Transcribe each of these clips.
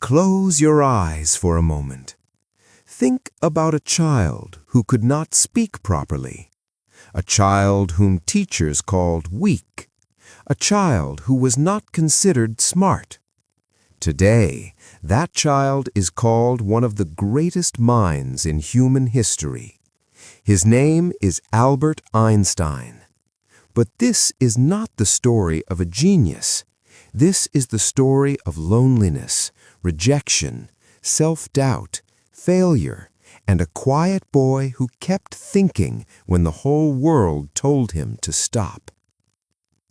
Close your eyes for a moment. Think about a child who could not speak properly, a child whom teachers called weak, a child who was not considered smart. Today, that child is called one of the greatest minds in human history. His name is Albert Einstein. But this is not the story of a genius. This is the story of loneliness, rejection, self-doubt, failure, and a quiet boy who kept thinking when the whole world told him to stop.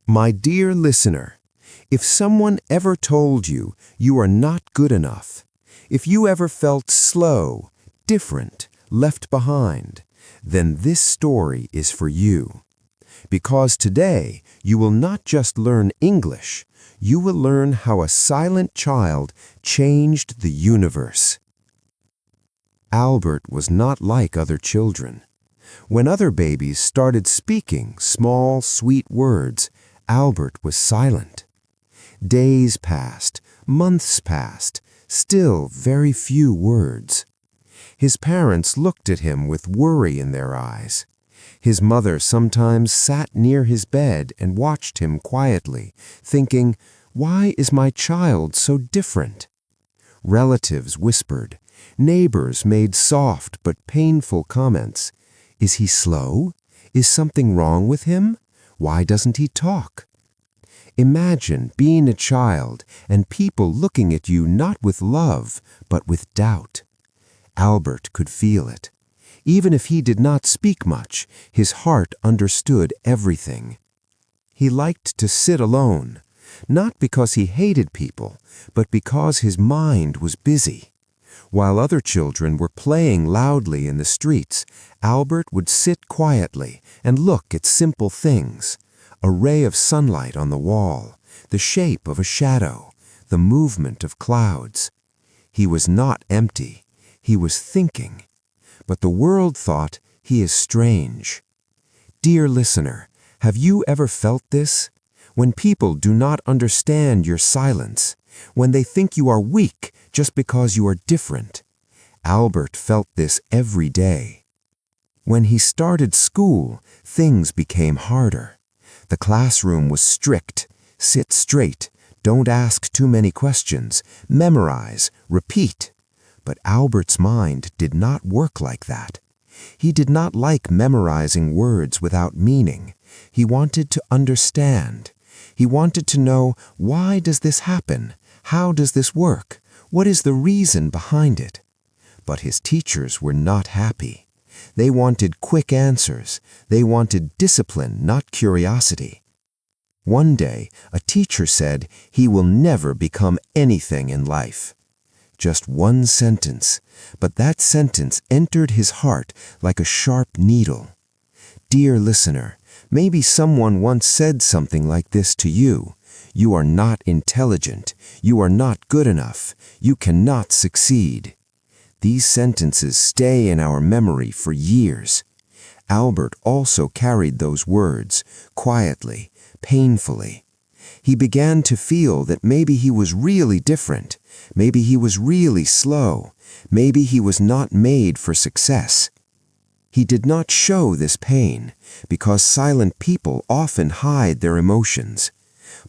My dear listener, if someone ever told you you are not good enough, if you ever felt slow, different, left behind, then this story is for you. Because today you will not just learn English, you will learn how a silent child changed the universe. Albert was not like other children. When other babies started speaking small, sweet words, Albert was silent. Days passed, months passed, still very few words. His parents looked at him with worry in their eyes. His mother sometimes sat near his bed and watched him quietly, thinking, "Why is my child so different?" Relatives whispered. Neighbors made soft but painful comments. Is he slow? Is something wrong with him? Why doesn't he talk? Imagine being a child and people looking at you not with love, but with doubt. Albert could feel it. Even if he did not speak much, his heart understood everything. He liked to sit alone, not because he hated people, but because his mind was busy. While other children were playing loudly in the streets, Albert would sit quietly and look at simple things. A ray of sunlight on the wall, the shape of a shadow, the movement of clouds. He was not empty. He was thinking. But the world thought he is strange. Dear listener, have you ever felt this? When people do not understand your silence, when they think you are weak just because you are different. Albert felt this every day. When he started school, things became harder. The classroom was strict. Sit straight. Don't ask too many questions. Memorize. Repeat. But Albert's mind did not work like that. He did not like memorizing words without meaning. He wanted to understand. He wanted to know, why does this happen? How does this work? What is the reason behind it? But his teachers were not happy. They wanted quick answers. They wanted discipline, not curiosity. One day, a teacher said he will never become anything in life. Just one sentence, but that sentence entered his heart like a sharp needle. Dear listener, maybe someone once said something like this to you. You are not intelligent. You are not good enough. You cannot succeed. These sentences stay in our memory for years. Albert also carried those words, quietly, painfully. He began to feel that maybe he was really different. Maybe he was really slow. Maybe he was not made for success. He did not show this pain because silent people often hide their emotions.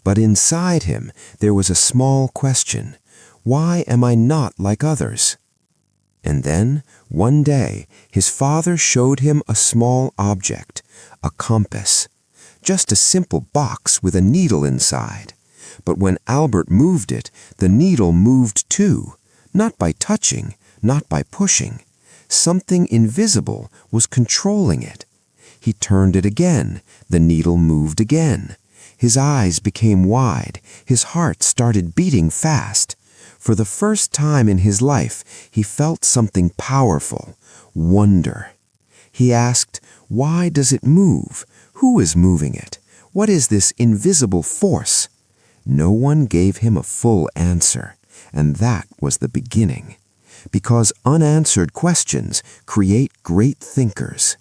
But inside him, there was a small question. Why am I not like others? And then, one day, his father showed him a small object, a compass. Just a simple box with a needle inside. But when Albert moved it, the needle moved too, not by touching, not by pushing. Something invisible was controlling it. He turned it again. The needle moved again. His eyes became wide. His heart started beating fast. For the first time in his life, he felt something powerful, wonder. He asked, why does it move? Who is moving it? What is this invisible force? No one gave him a full answer, and that was the beginning. Because unanswered questions create great thinkers.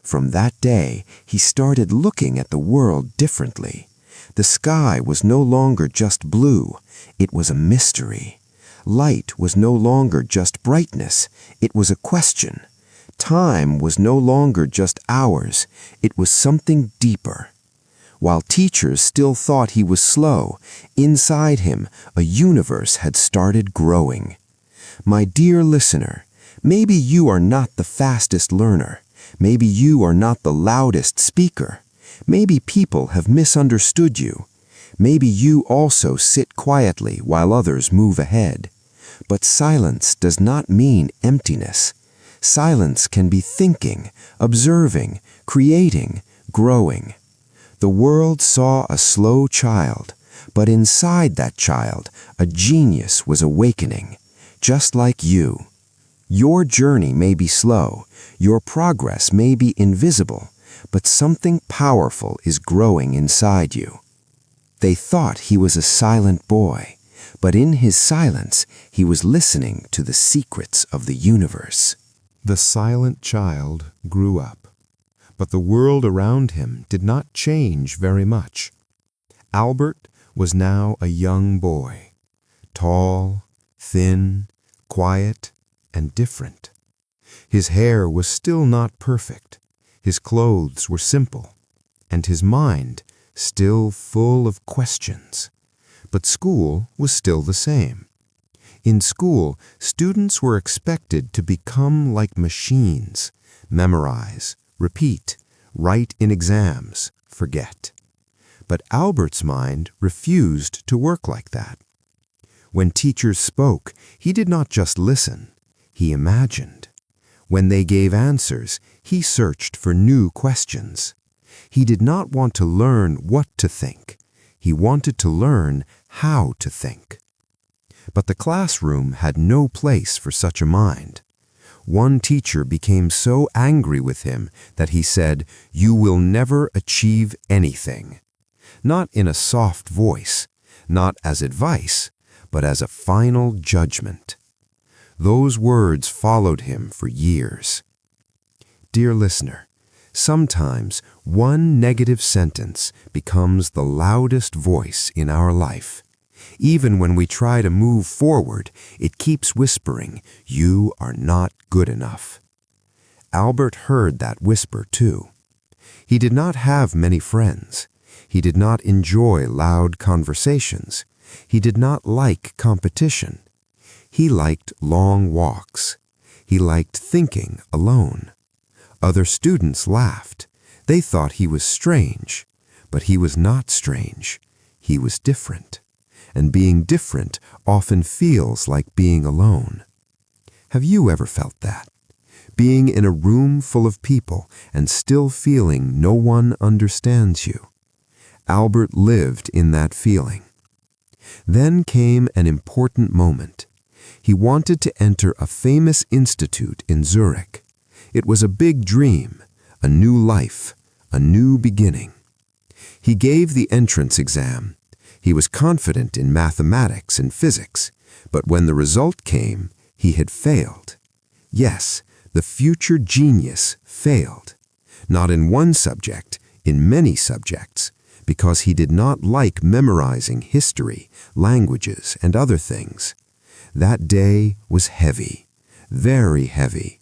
From that day, he started looking at the world differently. The sky was no longer just blue. It was a mystery. Light was no longer just brightness, it was a question. Time was no longer just hours, it was something deeper. While teachers still thought he was slow, inside him a universe had started growing. My dear listener, maybe you are not the fastest learner. Maybe you are not the loudest speaker. Maybe people have misunderstood you. Maybe you also sit quietly while others move ahead. But silence does not mean emptiness. Silence can be thinking, observing, creating, growing. The world saw a slow child, but inside that child, a genius was awakening, just like you. Your journey may be slow, your progress may be invisible, but something powerful is growing inside you. They thought he was a silent boy, but in his silence, he was listening to the secrets of the universe. The silent child grew up, but the world around him did not change very much. Albert was now a young boy, tall, thin, quiet, and different. His hair was still not perfect, his clothes were simple, and his mind still full of questions. But school was still the same. In school, students were expected to become like machines, memorize, repeat, write in exams, forget. But Albert's mind refused to work like that. When teachers spoke, he did not just listen, he imagined. When they gave answers, he searched for new questions. He did not want to learn what to think. He wanted to learn how to think. But the classroom had no place for such a mind. One teacher became so angry with him that he said, "You will never achieve anything." Not in a soft voice, not as advice, but as a final judgment. Those words followed him for years. Dear listener, sometimes one negative sentence becomes the loudest voice in our life. Even when we try to move forward, it keeps whispering, "You are not good enough." Albert heard that whisper too. He did not have many friends. He did not enjoy loud conversations. He did not like competition. He liked long walks. He liked thinking alone. Other students laughed. They thought he was strange, but he was not strange. He was different. And being different often feels like being alone. Have you ever felt that? Being in a room full of people and still feeling no one understands you. Albert lived in that feeling. Then came an important moment. He wanted to enter a famous institute in Zurich. It was a big dream, a new life, a new beginning. He gave the entrance exam. He was confident in mathematics and physics, but when the result came, he had failed. Yes, the future genius failed. Not in one subject, in many subjects, because he did not like memorizing history, languages, and other things. That day was heavy, very heavy.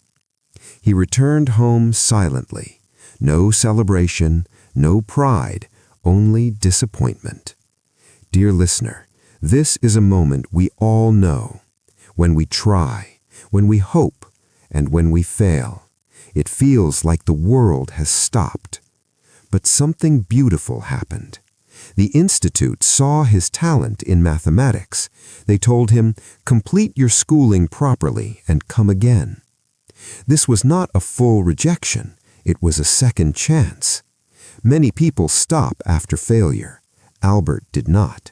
He returned home silently. No celebration, no pride, only disappointment. Dear listener, this is a moment we all know. When we try, when we hope, and when we fail, it feels like the world has stopped. But something beautiful happened. The institute saw his talent in mathematics. They told him, "Complete your schooling properly and come again." This was not a full rejection. It was a second chance. Many people stop after failure. Albert did not.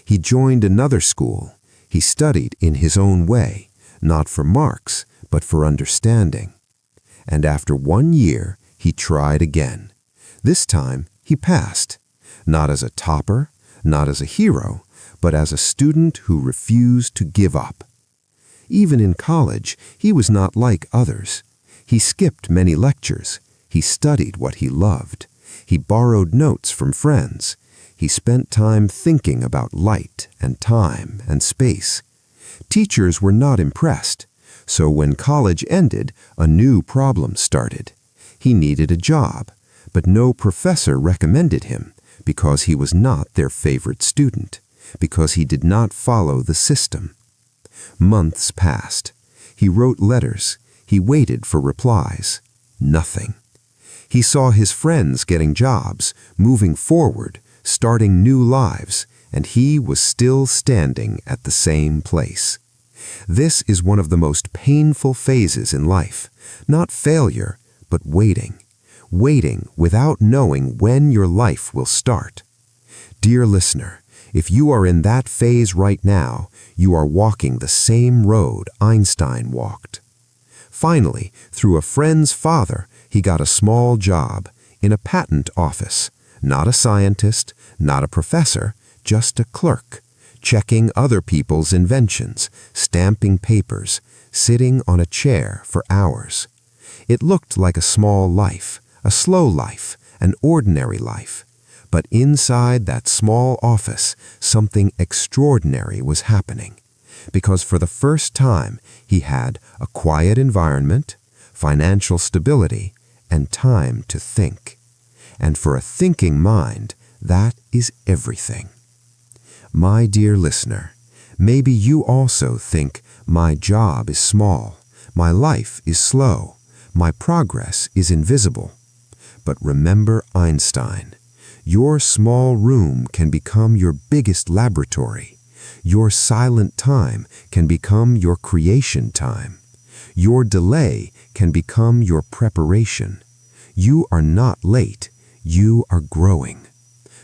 He joined another school. He studied in his own way, not for marks, but for understanding. And after 1 year, he tried again. This time, he passed. Not as a topper, not as a hero, but as a student who refused to give up. Even in college, he was not like others. He skipped many lectures. He studied what he loved. He borrowed notes from friends. He spent time thinking about light and time and space. Teachers were not impressed, so when college ended, a new problem started. He needed a job, but no professor recommended him because he was not their favorite student, because he did not follow the system. Months passed. He wrote letters. He waited for replies. Nothing. He saw his friends getting jobs, moving forward, starting new lives, and he was still standing at the same place. This is one of the most painful phases in life, not failure, but waiting. Waiting without knowing when your life will start. Dear listener, if you are in that phase right now, you are walking the same road Einstein walked. Finally, through a friend's father, he got a small job in a patent office. Not a scientist, not a professor, just a clerk, checking other people's inventions, stamping papers, sitting on a chair for hours. It looked like a small life, a slow life, an ordinary life. But inside that small office, something extraordinary was happening. Because for the first time, he had a quiet environment, financial stability, and time to think. And for a thinking mind, that is everything. My dear listener, maybe you also think, my job is small, my life is slow, my progress is invisible. But remember Einstein. Your small room can become your biggest laboratory. Your silent time can become your creation time. Your delay can become your preparation. You are not late. You are growing.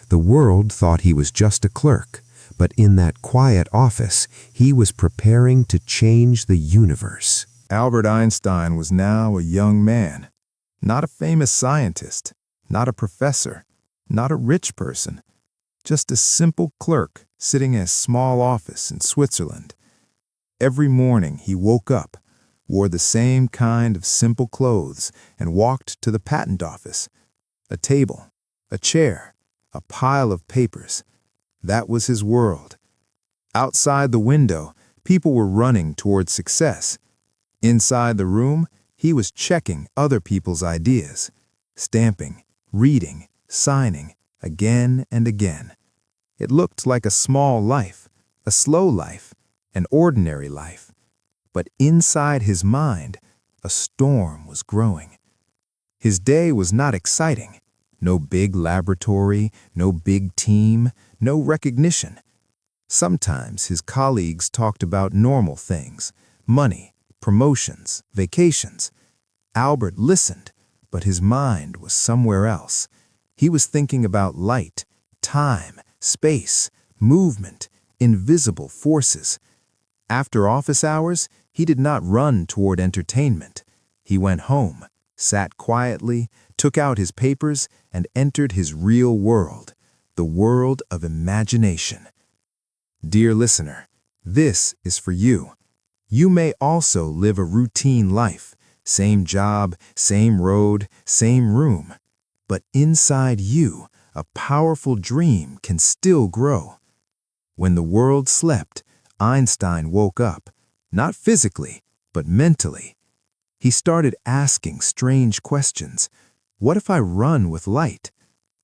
The world thought he was just a clerk, but in that quiet office, he was preparing to change the universe. Albert Einstein was now a young man, not a famous scientist, not a professor, not a rich person, just a simple clerk sitting in a small office in Switzerland. Every morning he woke up, wore the same kind of simple clothes, and walked to the patent office. A table, a chair, a pile of papers. That was his world. Outside the window, people were running toward success. Inside the room, he was checking other people's ideas, stamping, reading, signing, again and again. It looked like a small life, a slow life, an ordinary life. But inside his mind, a storm was growing. His day was not exciting. No big laboratory, no big team, no recognition. Sometimes his colleagues talked about normal things, money, promotions, vacations. Albert listened, but his mind was somewhere else. He was thinking about light, time, space, movement, invisible forces. After office hours, he did not run toward entertainment. He went home, sat quietly, took out his papers, and entered his real world, the world of imagination. Dear listener, this is for you. You may also live a routine life, same job, same road, same room. But inside you, a powerful dream can still grow. When the world slept, Einstein woke up, not physically, but mentally. He started asking strange questions. What if I run with light?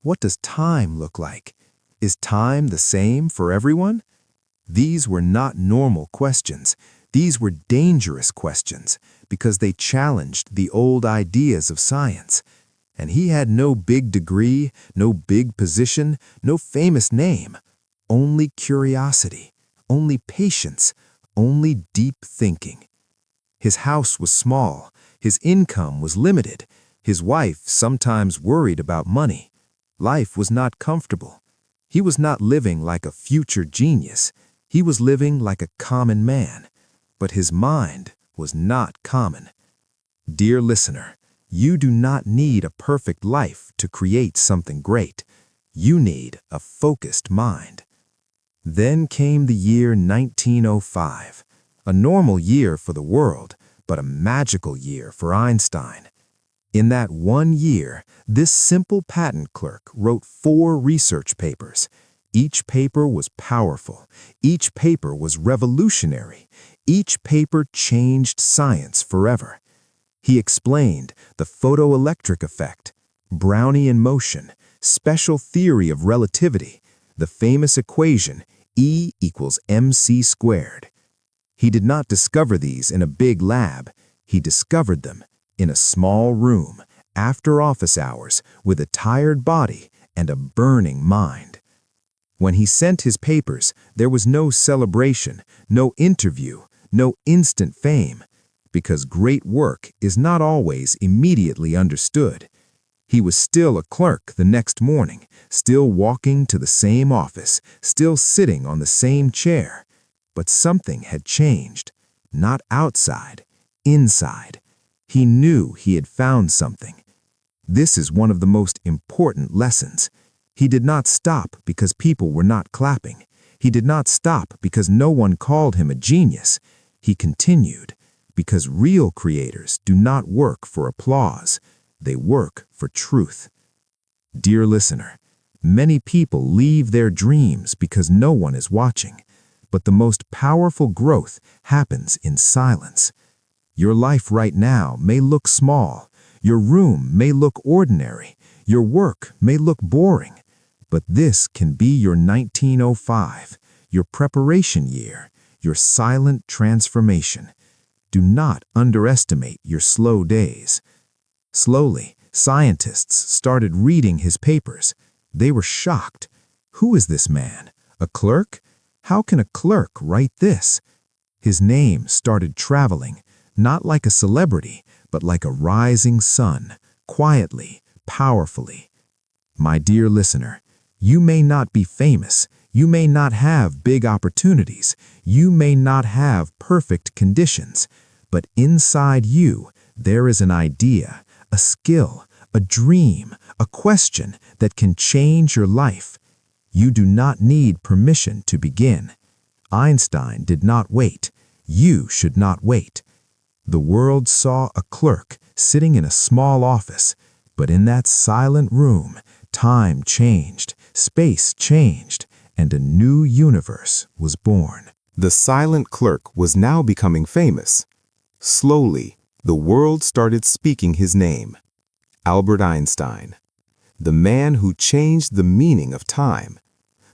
What does time look like? Is time the same for everyone? These were not normal questions. These were dangerous questions because they challenged the old ideas of science. And he had no big degree, no big position, no famous name. Only curiosity, only patience, only deep thinking. His house was small. His income was limited. His wife sometimes worried about money. Life was not comfortable. He was not living like a future genius. He was living like a common man. But his mind was not common. Dear listener, you do not need a perfect life to create something great. You need a focused mind. Then came the year 1905, a normal year for the world, but a magical year for Einstein. In that 1 year, this simple patent clerk wrote 4 research papers. Each paper was powerful. Each paper was revolutionary. Each paper changed science forever. He explained the photoelectric effect, Brownian motion, special theory of relativity, the famous equation E equals mc squared. He did not discover these in a big lab. He discovered them in a small room, after office hours, with a tired body and a burning mind. When he sent his papers, there was no celebration, no interview, no instant fame, because great work is not always immediately understood. He was still a clerk the next morning, still walking to the same office, still sitting on the same chair. But something had changed, not outside, inside. He knew he had found something. This is one of the most important lessons. He did not stop because people were not clapping. He did not stop because no one called him a genius. He continued because real creators do not work for applause. They work for truth. Dear listener, many people leave their dreams because no one is watching, but the most powerful growth happens in silence. Your life right now may look small, your room may look ordinary, your work may look boring, but this can be your 1905, your preparation year, your silent transformation. Do not underestimate your slow days. Slowly, scientists started reading his papers. They were shocked. Who is this man? A clerk? How can a clerk write this? His name started traveling, not like a celebrity, but like a rising sun, quietly, powerfully. My dear listener, you may not be famous, you may not have big opportunities, you may not have perfect conditions, but inside you, there is an idea, a skill, a dream, a question that can change your life. You do not need permission to begin. Einstein did not wait. You should not wait. The world saw a clerk sitting in a small office, but in that silent room, time changed, space changed, and a new universe was born. The silent clerk was now becoming famous. Slowly, the world started speaking his name. Albert Einstein, the man who changed the meaning of time,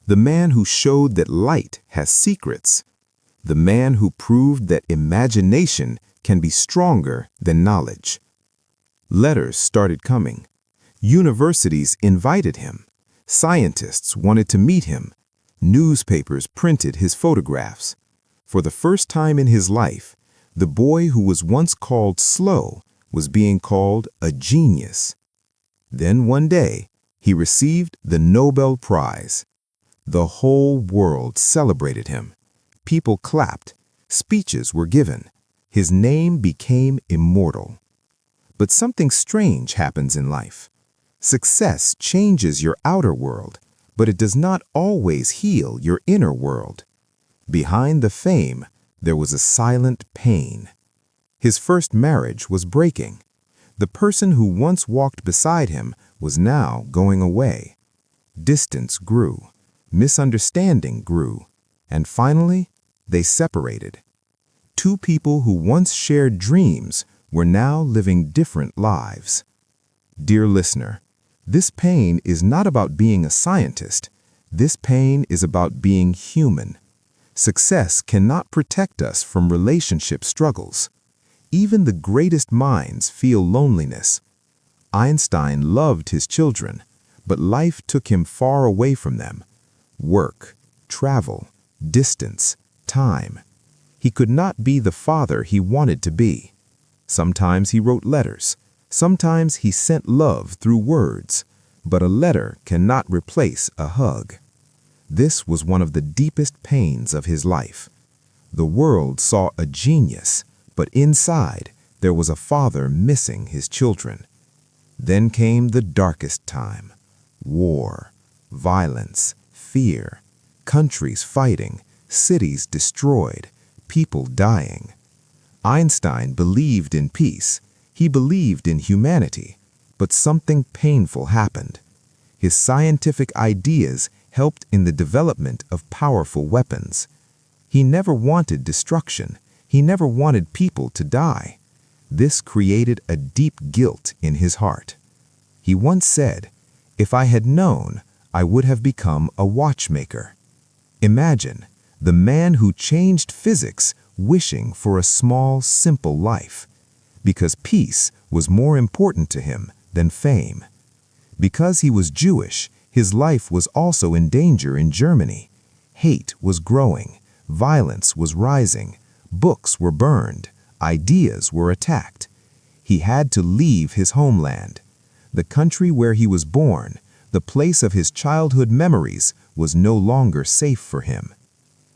the man who showed that light has secrets, the man who proved that imagination can be stronger than knowledge. Letters started coming. Universities invited him. Scientists wanted to meet him. Newspapers printed his photographs. For the first time in his life, the boy who was once called slow was being called a genius. Then one day, he received the Nobel Prize. The whole world celebrated him. People clapped. Speeches were given. His name became immortal. But something strange happens in life. Success changes your outer world, but it does not always heal your inner world. Behind the fame, there was a silent pain. His first marriage was breaking. The person who once walked beside him was now going away. Distance grew. Misunderstanding grew. And finally, they separated. Two people who once shared dreams were now living different lives. Dear listener, this pain is not about being a scientist. This pain is about being human. Success cannot protect us from relationship struggles. Even the greatest minds feel loneliness. Einstein loved his children, but life took him far away from them. Work, travel, distance, time. He could not be the father he wanted to be. Sometimes he wrote letters. Sometimes he sent love through words. But a letter cannot replace a hug. This was one of the deepest pains of his life. The world saw a genius, but inside there was a father missing his children. Then came the darkest time. War, violence, fear, countries fighting, cities destroyed, people dying. Einstein believed in peace. He believed in humanity. But something painful happened. His scientific ideas helped in the development of powerful weapons. He never wanted destruction. He never wanted people to die. This created a deep guilt in his heart. He once said, "If I had known, I would have become a watchmaker." Imagine the man who changed physics wishing for a small, simple life, because peace was more important to him than fame. Because he was Jewish, his life was also in danger in Germany. Hate was growing, violence was rising, books were burned, ideas were attacked. He had to leave his homeland. The country where he was born, the place of his childhood memories, was no longer safe for him.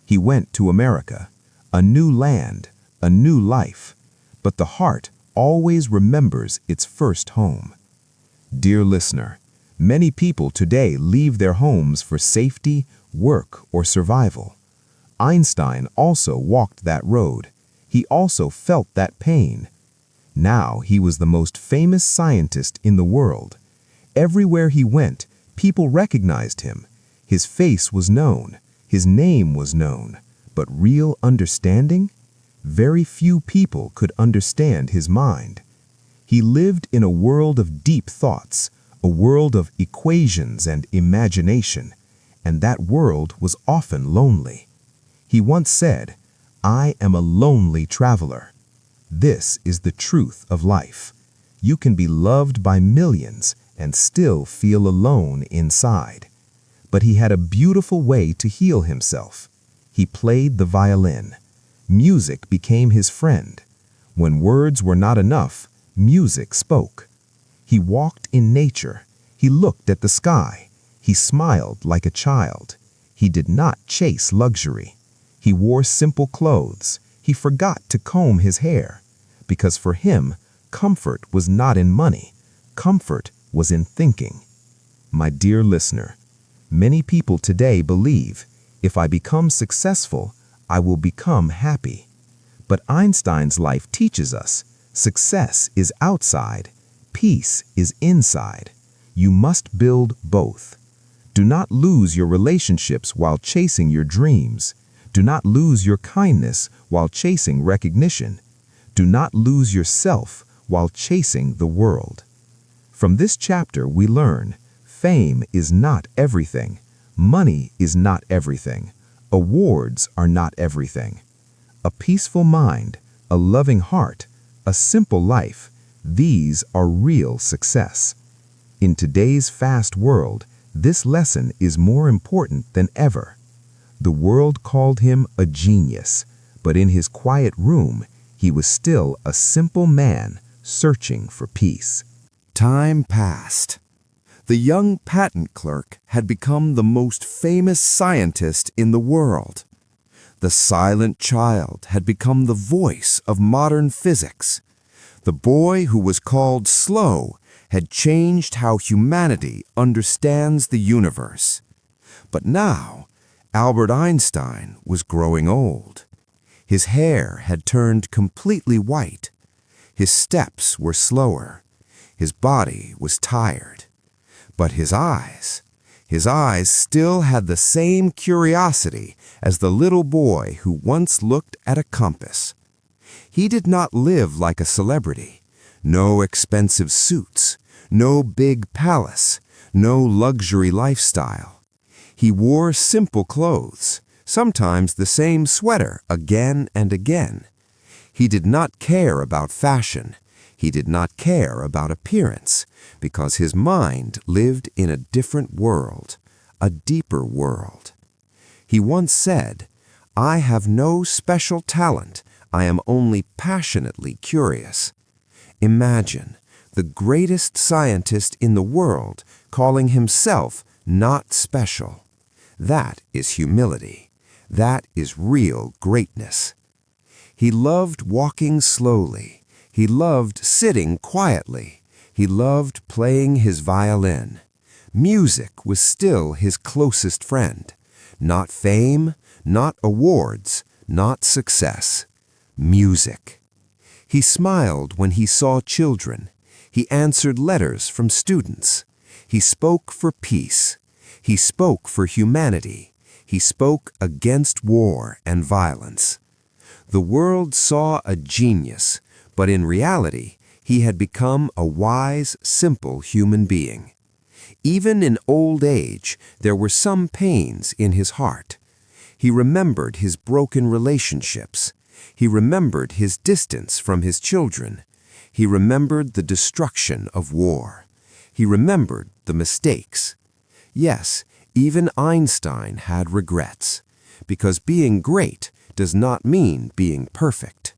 He went to America, a new land, a new life, but the heart always remembers its first home. Dear listener, many people today leave their homes for safety, work, or survival. Einstein also walked that road. He also felt that pain. Now he was the most famous scientist in the world. Everywhere he went, people recognized him. His face was known. His name was known. But real understanding? Very few people could understand his mind. He lived in a world of deep thoughts, a world of equations and imagination, and that world was often lonely. He once said, "I am a lonely traveler." This is the truth of life. You can be loved by millions and still feel alone inside. But he had a beautiful way to heal himself. He played the violin. Music became his friend. When words were not enough, music spoke. He walked in nature. He looked at the sky. He smiled like a child. He did not chase luxury. He wore simple clothes. He forgot to comb his hair. Because for him, comfort was not in money. Comfort was in thinking. My dear listener, many people today believe, if I become successful, I will become happy. But Einstein's life teaches us, success is outside, peace is inside. You must build both. Do not lose your relationships while chasing your dreams. Do not lose your kindness while chasing recognition. Do not lose yourself while chasing the world. From this chapter we learn, fame is not everything. Money is not everything. Awards are not everything. A peaceful mind, a loving heart, a simple life, these are real success. In today's fast world, this lesson is more important than ever. The world called him a genius, but in his quiet room, he was still a simple man searching for peace. Time passed. The young patent clerk had become the most famous scientist in the world. The silent child had become the voice of modern physics. The boy who was called slow had changed how humanity understands the universe. But now, Albert Einstein was growing old. His hair had turned completely white. His steps were slower. His body was tired. But his eyes still had the same curiosity as the little boy who once looked at a compass. He did not live like a celebrity. No expensive suits, no big palace, no luxury lifestyle. He wore simple clothes, sometimes the same sweater again and again. He did not care about fashion. He did not care about appearance, because his mind lived in a different world, a deeper world. He once said, "I have no special talent. I am only passionately curious." Imagine the greatest scientist in the world calling himself not special. That is humility. That is real greatness. He loved walking slowly. He loved sitting quietly. He loved playing his violin. Music was still his closest friend. Not fame, not awards, not success. Music. He smiled when he saw children. He answered letters from students. He spoke for peace. He spoke for humanity. He spoke against war and violence. The world saw a genius, but in reality, he had become a wise, simple human being. Even in old age, there were some pains in his heart. He remembered his broken relationships. He remembered his distance from his children. He remembered the destruction of war. He remembered the mistakes. Yes, even Einstein had regrets, because being great does not mean being perfect.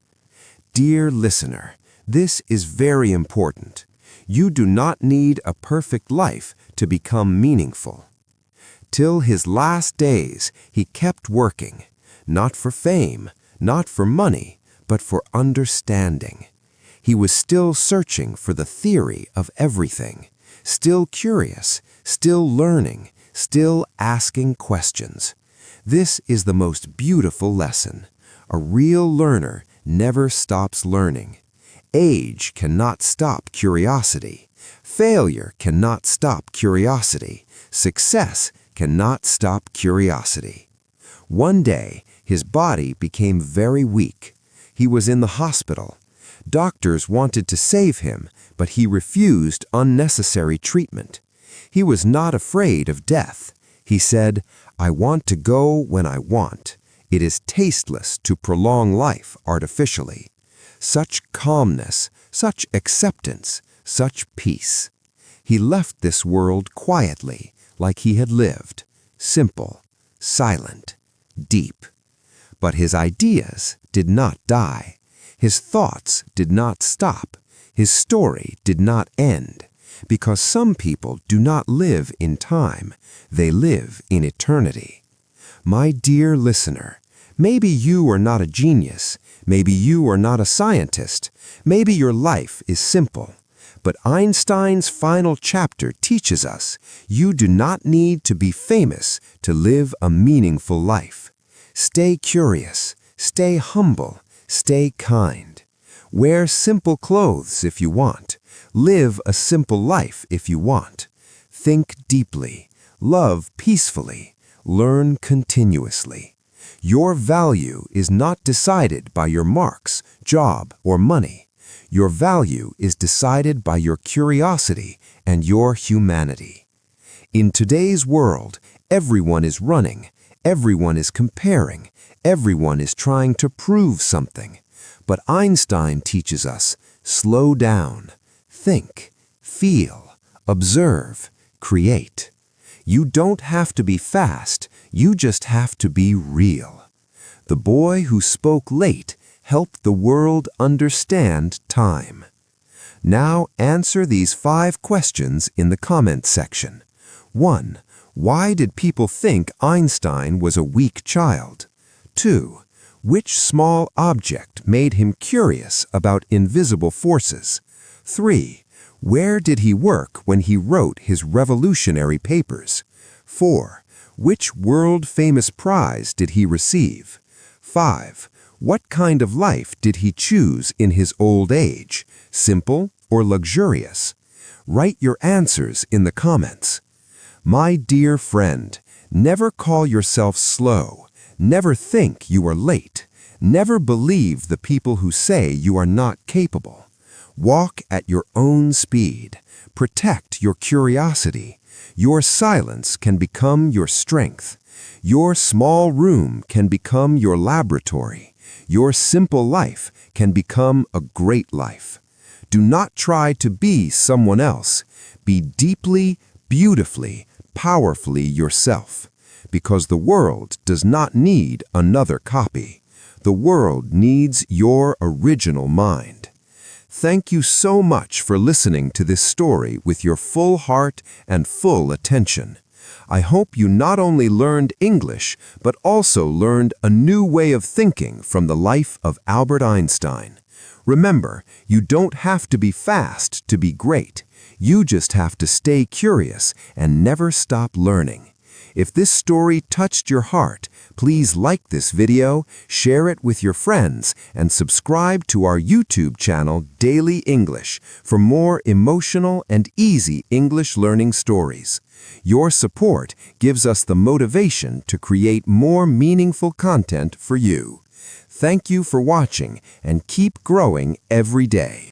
Dear listener, this is very important. You do not need a perfect life to become meaningful. Till his last days, he kept working, not for fame, not for money, but for understanding. He was still searching for the theory of everything, still curious, still learning, still asking questions. This is the most beautiful lesson. A real learner never stops learning. Age cannot stop curiosity. Failure cannot stop curiosity. Success cannot stop curiosity. One day, his body became very weak. He was in the hospital. Doctors wanted to save him, but he refused unnecessary treatment. He was not afraid of death. He said, "I want to go when I want. It is tasteless to prolong life artificially." Such calmness, such acceptance, such peace. He left this world quietly, like he had lived, simple, silent, deep. But his ideas did not die. His thoughts did not stop. His story did not end. Because some people do not live in time, they live in eternity. My dear listener, maybe you are not a genius, maybe you are not a scientist, maybe your life is simple. But Einstein's final chapter teaches us you do not need to be famous to live a meaningful life. Stay curious, stay humble, stay kind. Wear simple clothes if you want. Live a simple life if you want. Think deeply. Love peacefully. Learn continuously. Your value is not decided by your marks, job, or money. Your value is decided by your curiosity and your humanity. In today's world, everyone is running, everyone is comparing, everyone is trying to prove something. But Einstein teaches us, slow down, think, feel, observe, create. You don't have to be fast, you just have to be real. The boy who spoke late helped the world understand time. Now answer these 5 questions in the comment section. 1. Why did people think Einstein was a weak child? 2. Which small object made him curious about invisible forces? 3. Where did he work when he wrote his revolutionary papers? 4. Which world-famous prize did he receive? 5. What kind of life did he choose in his old age? Simple or luxurious? Write your answers in the comments. My dear friend, never call yourself slow. Never think you are late. Never believe the people who say you are not capable. Walk at your own speed. Protect your curiosity. Your silence can become your strength. Your small room can become your laboratory. Your simple life can become a great life. Do not try to be someone else. Be deeply, beautifully, powerfully yourself. Because the world does not need another copy. The world needs your original mind. Thank you so much for listening to this story with your full heart and full attention. I hope you not only learned English, but also learned a new way of thinking from the life of Albert Einstein. Remember, you don't have to be fast to be great. You just have to stay curious and never stop learning. If this story touched your heart, please like this video, share it with your friends, and subscribe to our YouTube channel, Daily English, for more emotional and easy English learning stories. Your support gives us the motivation to create more meaningful content for you. Thank you for watching and keep growing every day.